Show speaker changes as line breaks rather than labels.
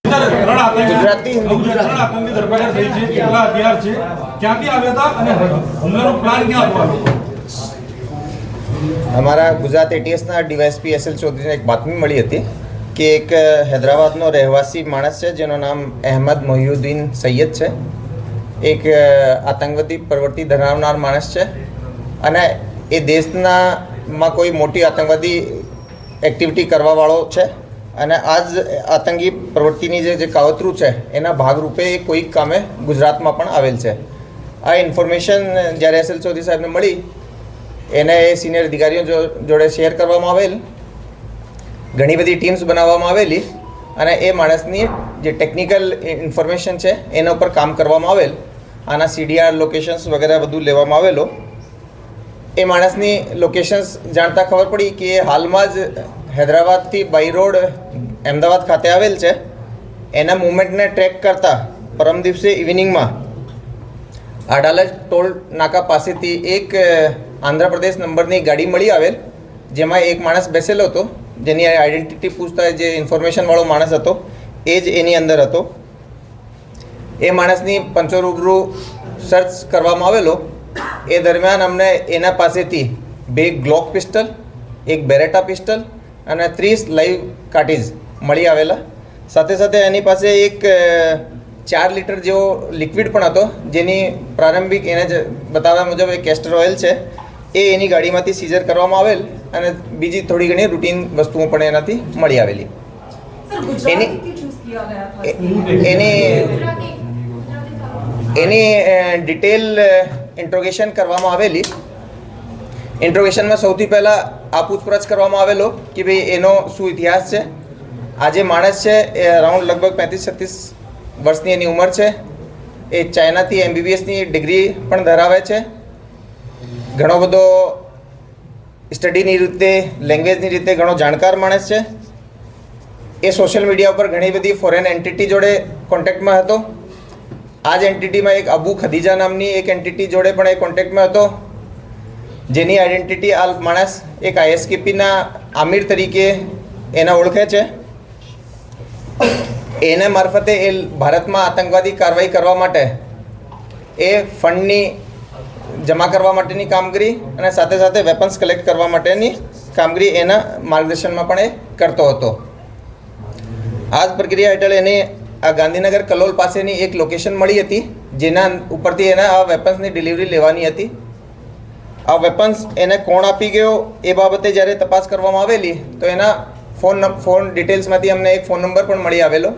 ગુજરાતી હિન્દી
આતંકી ધરપકડ થઈ છે, કેટલા હથિયાર છે, ક્યાંથી આવ્યા હતા અને હુમલાનો પ્લાન ક્યાં હતો?
અમારા ગુજરાત એટીએસના ડીવાયએસપી એસએલ ચૌધરીને એક બાતમી મળી હતી કે એક હૈદરાબાદનો રહેવાસી માણસ છે જેનું નામ અહેમદ મોહિઉદ્દીન સૈયદ છે, એક આતંકવાદી પ્રવૃત્તિ ધરાવનાર માણસ છે અને એ દેશમાં કોઈ મોટી આતંકવાદી એક્ટિવિટી કરવાવાળો છે અને આ જ આતંકી પ્રવૃત્તિની જે કાવતરું છે એના ભાગરૂપે એ કોઈક કામે ગુજરાતમાં પણ આવેલ છે. આ ઇન્ફોર્મેશન જ્યારે એસએલ ચૌધરી સાહેબને મળી એને એ સિનિયર અધિકારીઓ જોડે શેર કરવામાં આવેલ, ઘણી બધી ટીમ્સ બનાવવામાં આવેલી અને એ માણસની જે ટેકનિકલ ઇન્ફોર્મેશન છે એના ઉપર કામ કરવામાં આવેલ. આના સીડીઆર લોકેશન્સ વગેરે બધું લેવામાં આવેલો. એ માણસની લોકેશન્સ જાણતા ખબર પડી કે એ હાલમાં જ હૈદરાબાદથી બાય રોડ અમદાવાદ ખાતે આવેલ છે. એના મૂવમેન્ટને ટ્રેક કરતા પરમ દિવસે ઇવનિંગમાં અડાલજ ટોલ નાકા પાસેથી એક આંધ્રપ્રદેશ નંબરની ગાડી મળી આવેલ, જેમાં એક માણસ બેસેલો હતો, જેની આઈડેન્ટિટી પૂછતા જે ઇન્ફોર્મેશનવાળો માણસ હતો એ જ એની અંદર હતો. એ માણસની પંચો રૂબરૂ સર્ચ કરવામાં આવેલો. એ દરમિયાન અમને એના પાસેથી 2 ગ્લોક પિસ્ટલ, એક બેરેટા પિસ્ટલ અને 30 લાઈવ કાર્ટીજ મળી આવેલા. સાથે સાથે એની પાસે એક 4 લીટર જેવો લિક્વિડ પણ હતો, જેની પ્રારંભિક એને જ બતાવ્યા મુજબ એ કેસ્ટર ઓઇલ છે. એ એની ગાડીમાંથી સીઝર કરવામાં આવેલ અને બીજી થોડી ઘણી રૂટીન વસ્તુઓ પણ એનાથી મળી આવેલી. એની ડિટેલ ઇન્ટ્રોગેશન કરવામાં આવેલી. ઇન્ટ્રોગેશનમાં સૌથી પહેલાં આ પૂછપરછ કરવામાં આવેલો કે ભાઈ એનો શું ઇતિહાસ છે. આ જે માણસ છે એ અરાઉન્ડ લગભગ 35-36 વર્ષની એની ઉંમર છે. એ ચાઇનાથી MBBSની ડિગ્રી પણ ધરાવે છે. ઘણો બધો સ્ટડીની રીતે, લેંગ્વેજની રીતે ઘણો જાણકાર માણસ છે. એ સોશિયલ મીડિયા ઉપર ઘણી બધી ફોરેન એન્ટિટી જોડે કોન્ટેક્ટમાં હતો. આ જ એન્ટિટીમાં એક અબુ ખદીજા નામની એક એન્ટિટી જોડે પણ એ કોન્ટેક્ટમાં હતો, જેની આઈડેન્ટિટી આ માણસ એક ISKPના આમિર તરીકે એને ઓળખે છે. એને મારફતે એ ભારતમાં આતંકવાદી કાર્યવાહી કરવા માટે એ ફંડની જમા કરવા માટેની કામગીરી અને સાથે સાથે વેપન્સ કલેક્ટ કરવા માટેની કામગીરી એના માર્ગદર્શનમાં પણ એ કરતો હતો. આ જ પ્રક્રિયા હેઠળ એને આ ગાંધીનગર કલોલ પાસેની એક લોકેશન મળી હતી, જેના ઉપરથી એને આ વેપન્સની ડિલિવરી લેવાની હતી. આ વેપન્સ એને કોણ આપી ગયો એ બાબતે જ્યારે તપાસ કરવામાં આવેલી તો એના ફોન ડિટેલ્સમાંથી અમને એક ફોન નંબર પણ મળી આવેલો.